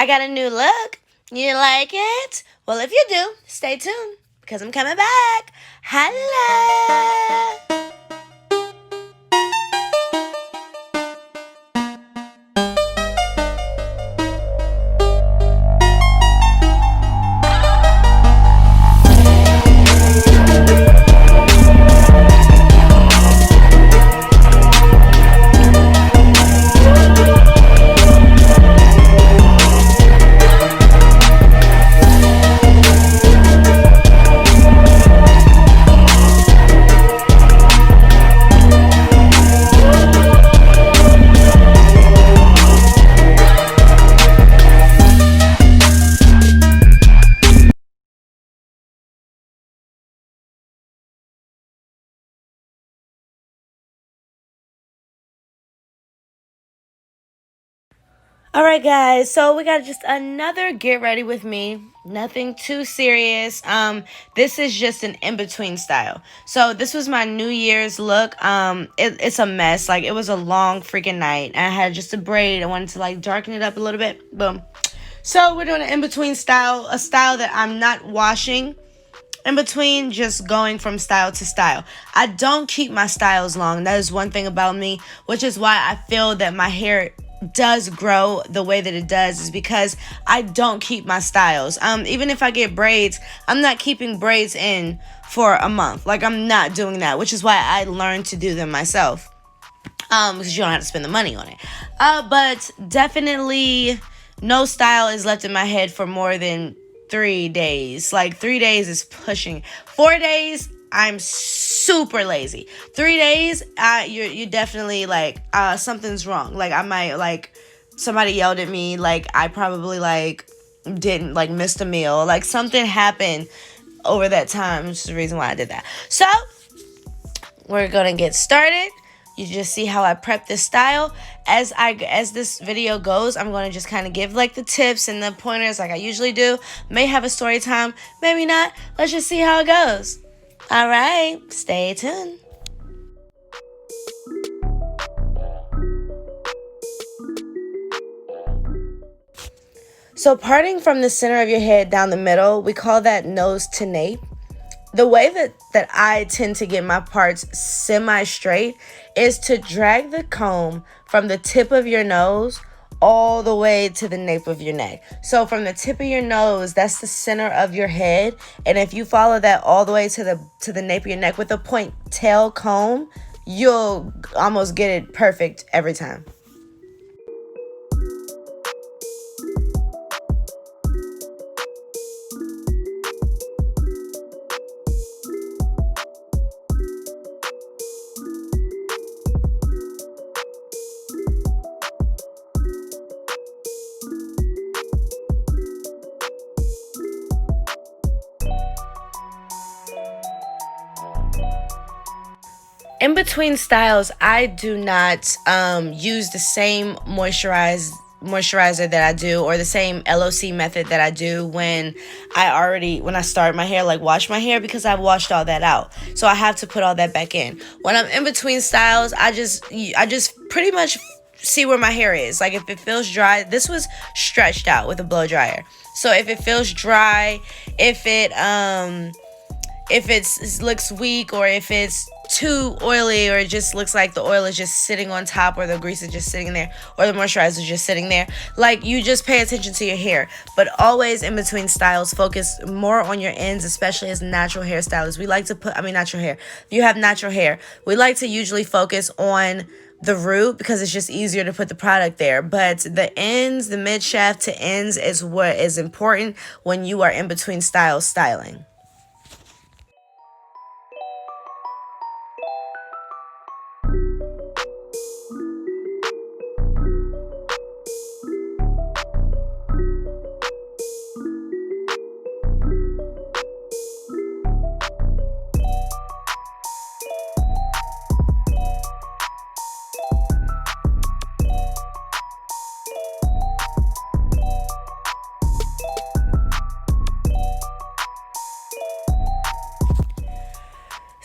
I got a new look. You like it? Well, if you do, stay tuned because I'm coming back. Hello. All right, guys. So we got just another get ready with me. Nothing too serious. This is just an in between style. So this was my New Year's look. It's a mess. Like it was a long freaking night. I had just a braid. I wanted to like darken it up a little bit. Boom. So we're doing an in between style, a style that I'm not washing. In between, just going from style to style. I don't keep my styles long. That is one thing about me, which is why I feel that my hair does grow the way that it does, is because I don't keep my styles. Even if I get braids, I'm not keeping braids in for a month. Like I'm not doing that, which is why I learned to do them myself. Because you don't have to spend the money on it. But definitely no style is left in my head for more than 3 days. Like 3 days is pushing. 4 days, I'm super lazy. 3 days, you definitely like something's wrong. Like I might like somebody yelled at me. Like I probably like didn't like missed a meal. Like something happened over that time, which is the reason why I did that. So we're gonna get started. You just see how I prep this style. As this video goes, I'm going to just kind of give like the tips and the pointers like I usually do. May have a story time, maybe not. Let's just see how it goes. All right, stay tuned. So parting from the center of your head down the middle, we call that nose to nape. The way that I tend to get my parts semi-straight is to drag the comb from the tip of your nose all the way to the nape of your neck. So from the tip of your nose, that's the center of your head, and if you follow that all the way to the nape of your neck with a point tail comb, you'll almost get it perfect every time. In between styles, I do not use the same moisturizer that I do, or the same LOC method that I do when I start my hair, like wash my hair, because I've washed all that out. So I have to put all that back in. When I'm in between styles, I just pretty much see where my hair is. Like if it feels dry, this was stretched out with a blow dryer. So if it feels dry, if it looks weak, or if it's too oily, or it just looks like the oil is just sitting on top, or the grease is just sitting there, or the moisturizer is just sitting there, like you just pay attention to your hair. But always in between styles, focus more on your ends, especially as natural hairstylists. We like to natural hair. If you have natural hair, we like to usually focus on the root because it's just easier to put the product there. But the ends, the mid shaft to ends, is what is important when you are in between styles styling.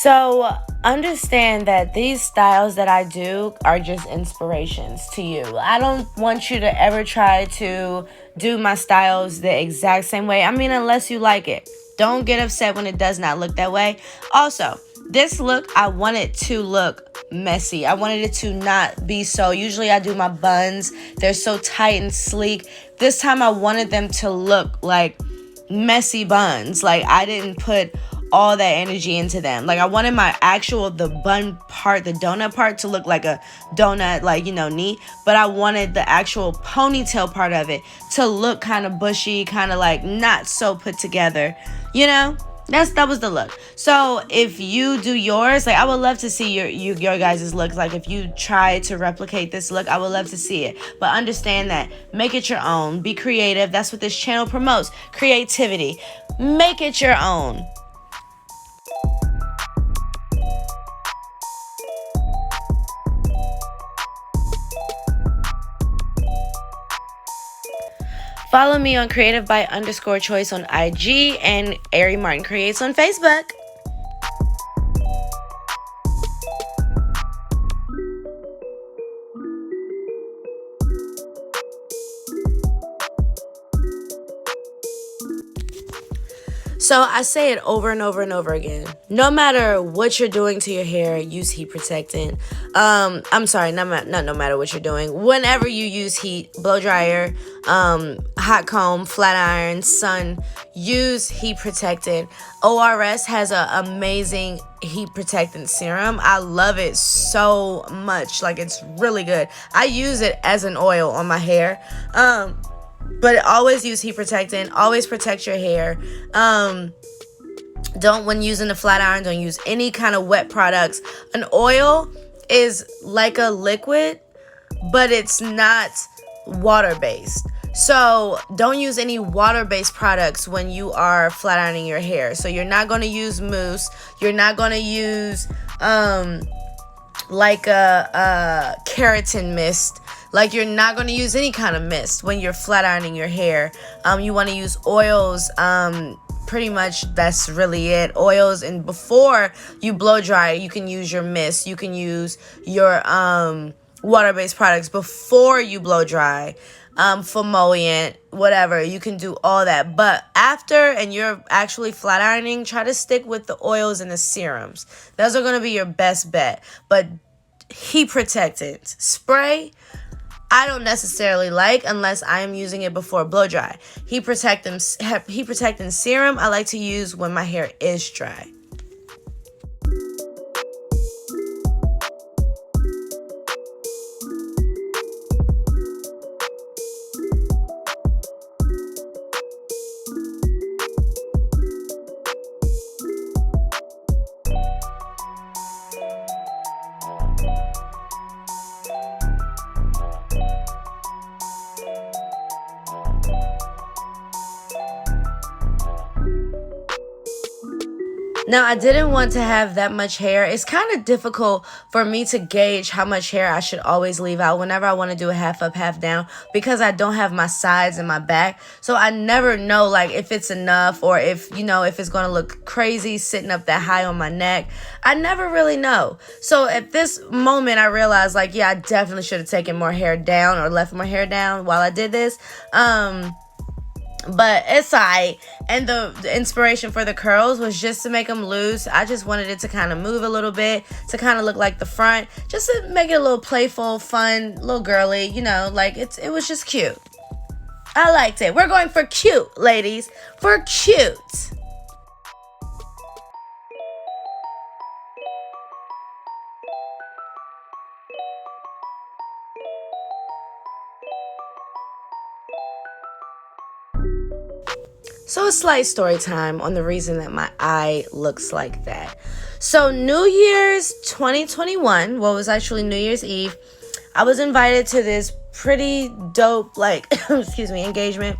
So understand that these styles that I do are just inspirations to you. I don't want you to ever try to do my styles the exact same way. I mean, unless you like it. Don't get upset when it does not look that way. Also, this look, I want it to look messy. I wanted it to not be so. Usually I do my buns. They're so tight and sleek. This time I wanted them to look like messy buns. Like I didn't put all that energy into them. Like I wanted my actual, the bun part, the donut part to look like a donut, like, you know, neat. But I wanted the actual ponytail part of it to look kind of bushy, kind of like not so put together, you know? That was the look. So if you do yours, like I would love to see your guys' looks. Like if you try to replicate this look, I would love to see it. But understand that. Make it your own. Be creative. That's what this channel promotes. Creativity. Make it your own. Follow me on creativeby_choice on IG and Ari Martin Creates on Facebook. So I say it over and over and over again. No matter what you're doing to your hair, use heat protectant. I'm sorry, not no matter what you're doing. Whenever you use heat, blow dryer, hot comb, flat iron, sun, use heat protectant. ORS has an amazing heat protectant serum. I love it so much. Like it's really good. I use it as an oil on my hair. But always use heat protectant. Always protect your hair. When using the flat iron, don't use any kind of wet products. An oil is like a liquid, but it's not water-based. So don't use any water-based products when you are flat ironing your hair. So you're not going to use mousse. You're not going to use like a keratin mist. Like you're not going to use any kind of mist when you're flat ironing your hair. You want to use oils. Pretty much that's really it. Oils, and before you blow dry, you can use your mist. You can use your water-based products before you blow dry. Emollient, whatever. You can do all that. But after, and you're actually flat ironing, try to stick with the oils and the serums. Those are going to be your best bet. But heat protectant spray, I don't necessarily like unless I am using it before blow dry. Heat protectant serum I like to use when my hair is dry. Now, I didn't want to have that much hair. It's kind of difficult for me to gauge how much hair I should always leave out whenever I want to do a half up, half down, because I don't have my sides and my back. So I never know, like, if it's enough or if, you know, if it's going to look crazy sitting up that high on my neck. I never really know. So at this moment, I realized, like, yeah, I definitely should have taken more hair down or left more hair down while I did this. But it's alright. And the inspiration for the curls was just to make them loose. I just wanted it to kind of move a little bit, to kind of look like the front, just to make it a little playful, fun, little girly, you know, like it was just cute. I liked it. We're going for cute, ladies. For cute. So a slight story time on the reason that my eye looks like that. So New Year's 2021, well, it was actually New Year's Eve, I was invited to this pretty dope, like, engagement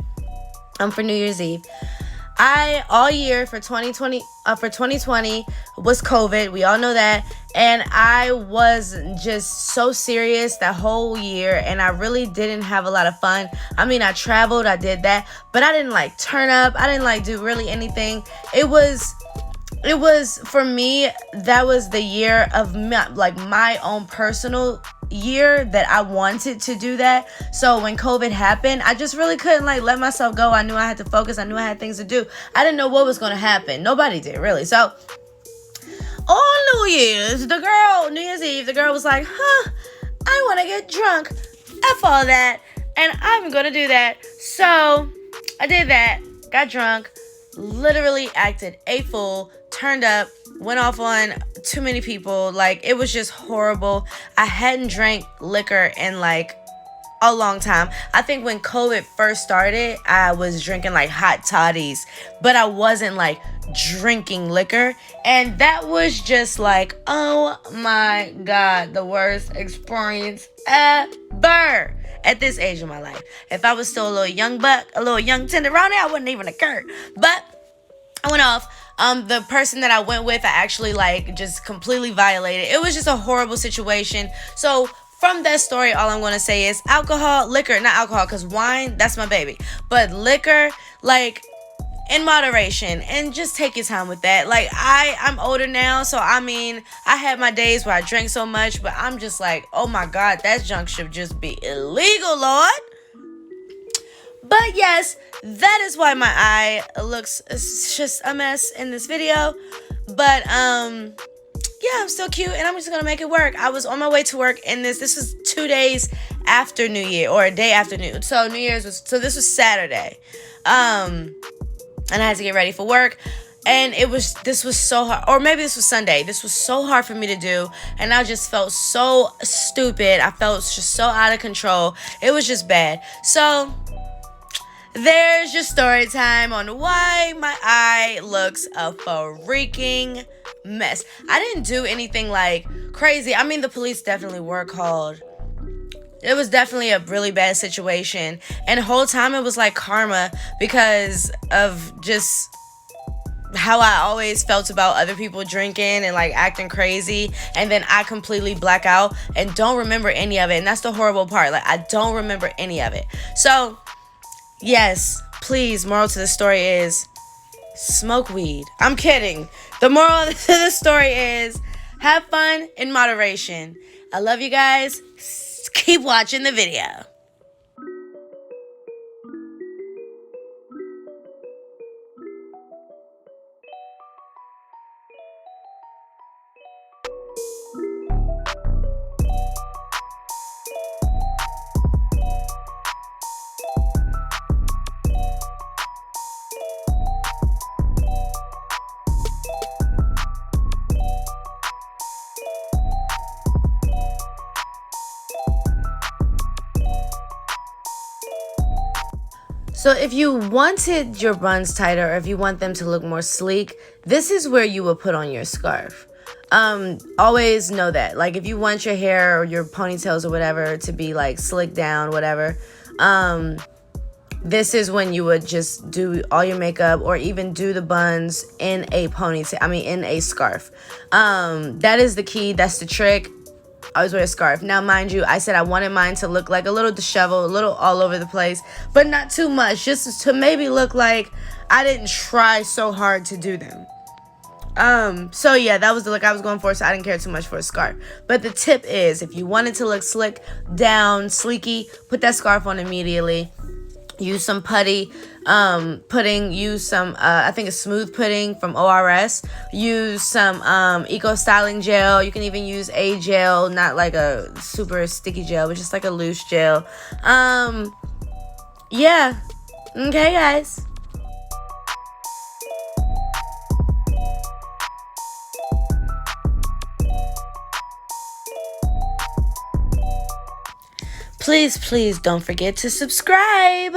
for New Year's Eve. All year for 2020 was COVID. We all know that. And I was just so serious that whole year, and I really didn't have a lot of fun. I mean, I traveled, I did that, but I didn't like turn up. I didn't like do really anything. It was it was, for me, that was the year of my own personal year that I wanted to do that. So when COVID happened, I just really couldn't let myself go. I knew I had to focus. I knew I had things to do. I didn't know what was going to happen. Nobody did, really. So on New Year's Eve, the girl was like, I want to get drunk. F all that. And I'm going to do that. So I did that. Got drunk. Literally acted a fool. Turned up. Went off on too many people. It was just horrible. I hadn't drank liquor in a long time. I think when COVID first started, I was drinking hot toddies, but I wasn't drinking liquor. And that was just oh my God, the worst experience ever at this age of my life. If I was still a little young buck, a little young tenderoni, I wouldn't even occur. But I went off. The person that I went with, I actually just completely violated. It was just a horrible situation. So from that story, all I'm going to say is liquor, not alcohol, because wine, that's my baby. But liquor, in moderation, and just take your time with that. I'm older now, so I had my days where I drank so much, but I'm just oh my God, that junk should just be illegal, Lord. But yes, that is why my eye looks just a mess in this video. But yeah, I'm still cute, and I'm just gonna make it work. I was on my way to work, and this was 2 days after New Year, or a day after New. So New Year's this was Saturday, and I had to get ready for work. And this was so hard, or maybe this was Sunday. This was so hard for me to do, and I just felt so stupid. I felt just so out of control. It was just bad. So there's your story time on why my eye looks a freaking mess. I didn't do anything crazy. The police definitely were called. It was definitely a really bad situation. And the whole time it was karma, because of just how I always felt about other people drinking and acting crazy, and then I completely black out and don't remember any of it. And that's the horrible part. I don't remember any of it. So yes, please, moral to the story is smoke weed. I'm kidding. The moral to the story is have fun in moderation. I love you guys. Keep watching the video. So if you wanted your buns tighter, or if you want them to look more sleek, this is where you will put on your scarf. Always know that. If you want your hair or your ponytails or whatever to be slick down, whatever, this is when you would just do all your makeup, or even do the buns in a ponytail. In a scarf. That is the key. That's the trick. Always wear a scarf. Now, mind you, I said I wanted mine to look a little disheveled, a little all over the place, but not too much, just to maybe look like I didn't try so hard to do them. So yeah, that was the look I was going for, so I didn't care too much for a scarf. But the tip is, if you want it to look slick, down, sleeky, put that scarf on immediately. Use some pudding, use some, I think a smooth pudding from ORS. Use some eco styling gel. You can even use a gel, not a super sticky gel, but just a loose gel. Yeah. Okay, guys. Please don't forget to subscribe.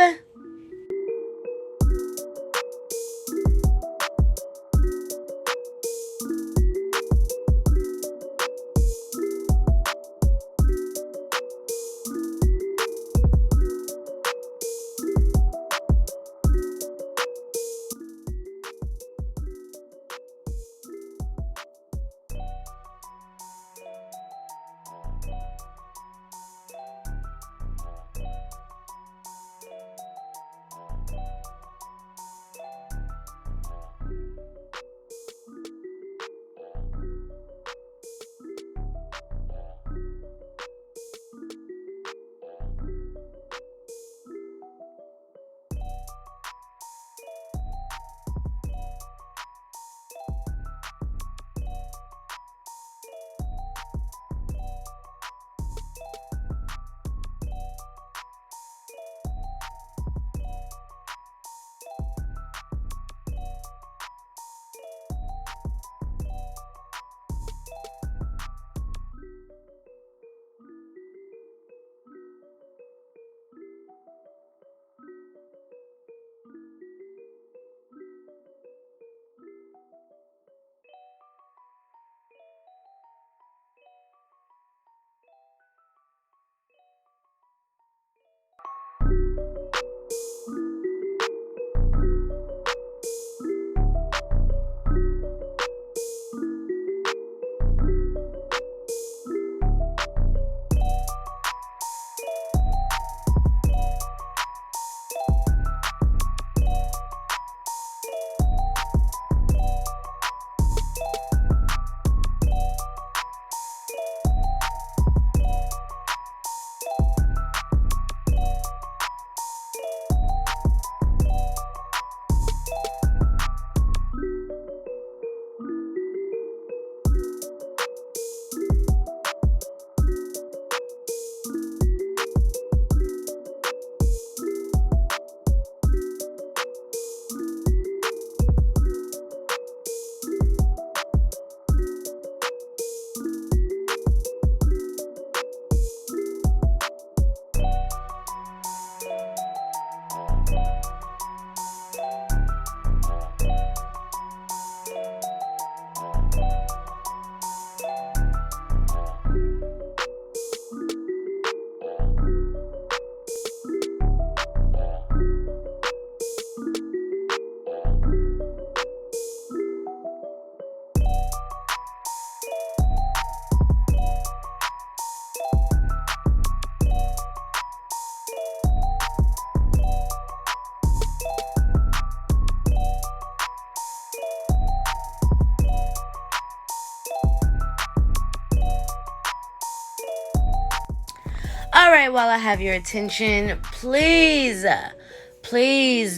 right, while I have your attention, please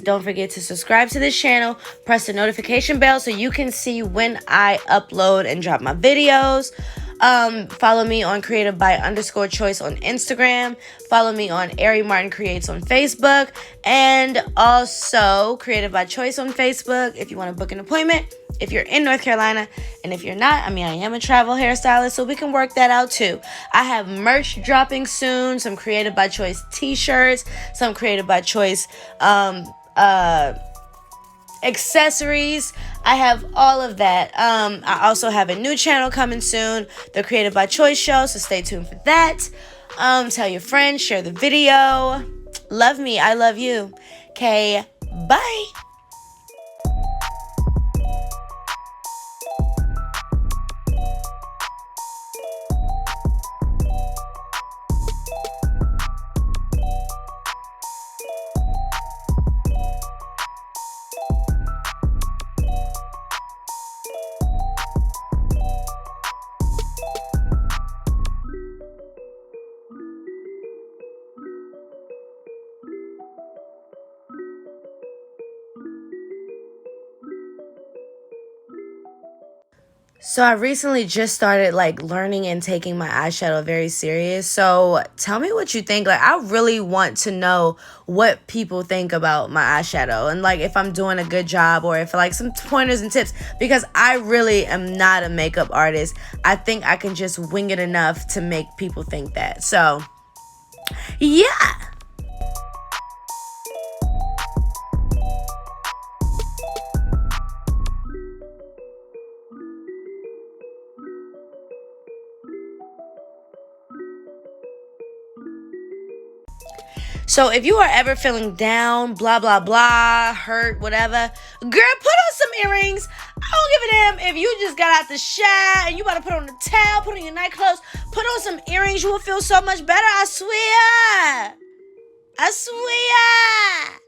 don't forget to subscribe to this channel. Press the notification bell so you can see when I upload and drop my videos. Follow me on creative_by_choice on Instagram. Follow me on Ari Martin Creates on Facebook. And also Creative by Choice on Facebook if you want to book an appointment. If you're in North Carolina, and if you're not, I am a travel hairstylist, so we can work that out too. I have merch dropping soon, some Creative by Choice t-shirts, some Creative by Choice accessories. I have all of that. I also have a new channel coming soon, the Creative by Choice show, so stay tuned for that. Tell your friends, share the video. Love me, I love you. Okay, bye. So I recently just started learning and taking my eyeshadow very serious. So tell me what you think. I really want to know what people think about my eyeshadow and if I'm doing a good job or if some pointers and tips, because I really am not a makeup artist. I think I can just wing it enough to make people think that. So yeah. So if you are ever feeling down, blah, blah, blah, hurt, whatever, girl, put on some earrings. I don't give a damn if you just got out the shower and you about to put on a towel, put on your night clothes, put on some earrings. You will feel so much better. I swear. I swear.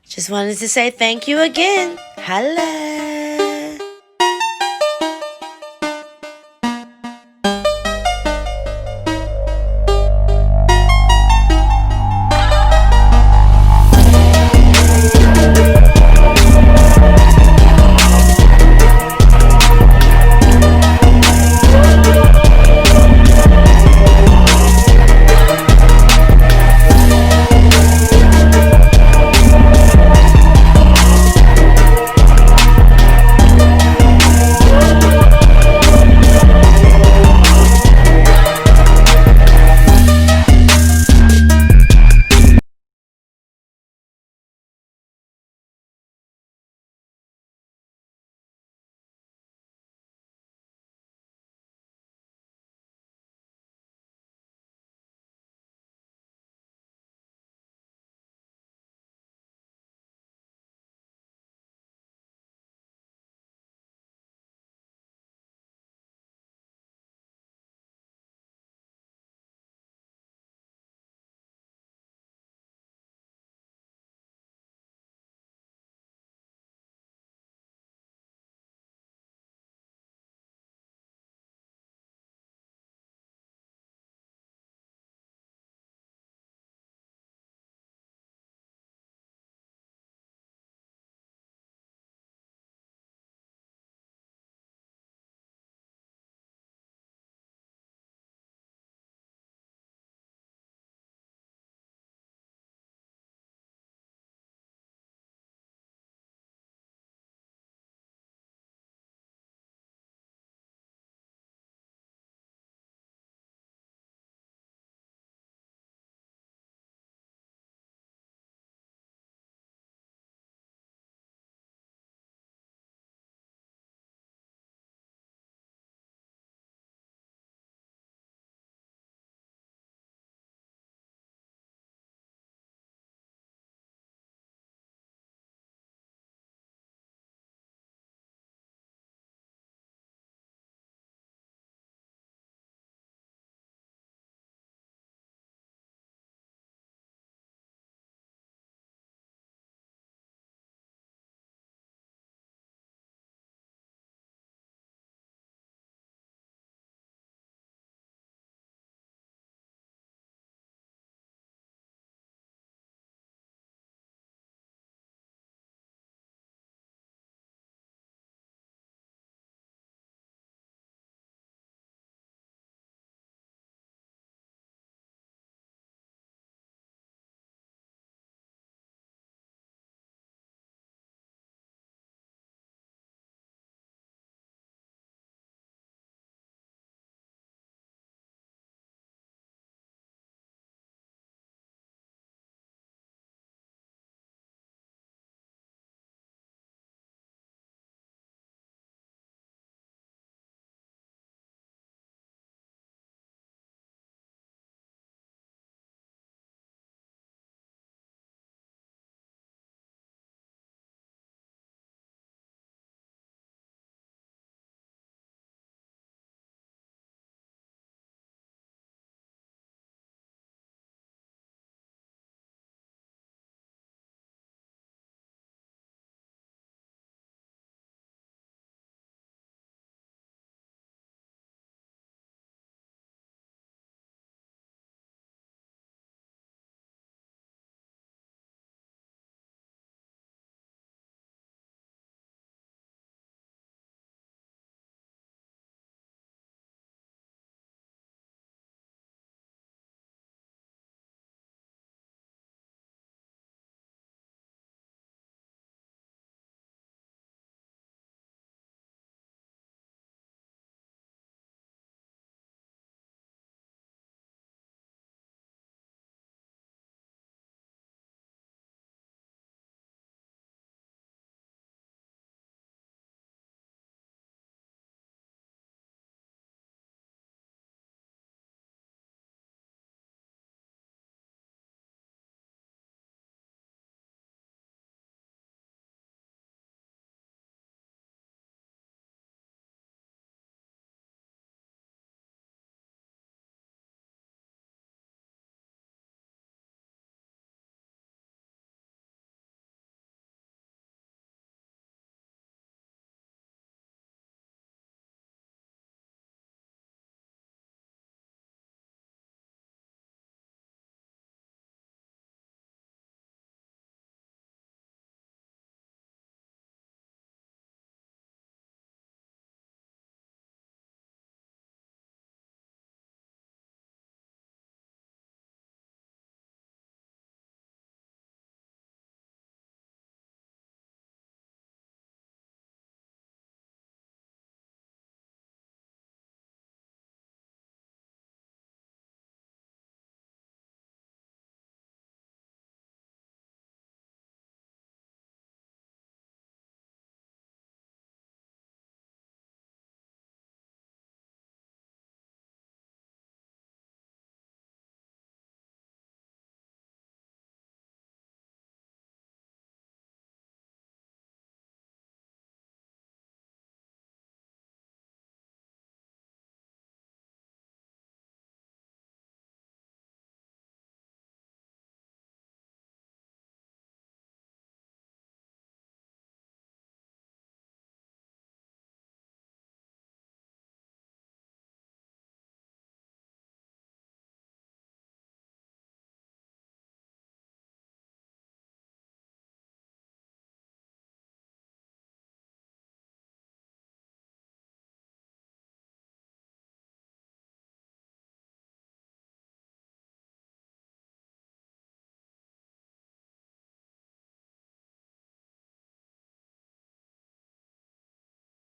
Just wanted to say thank you again. Holla.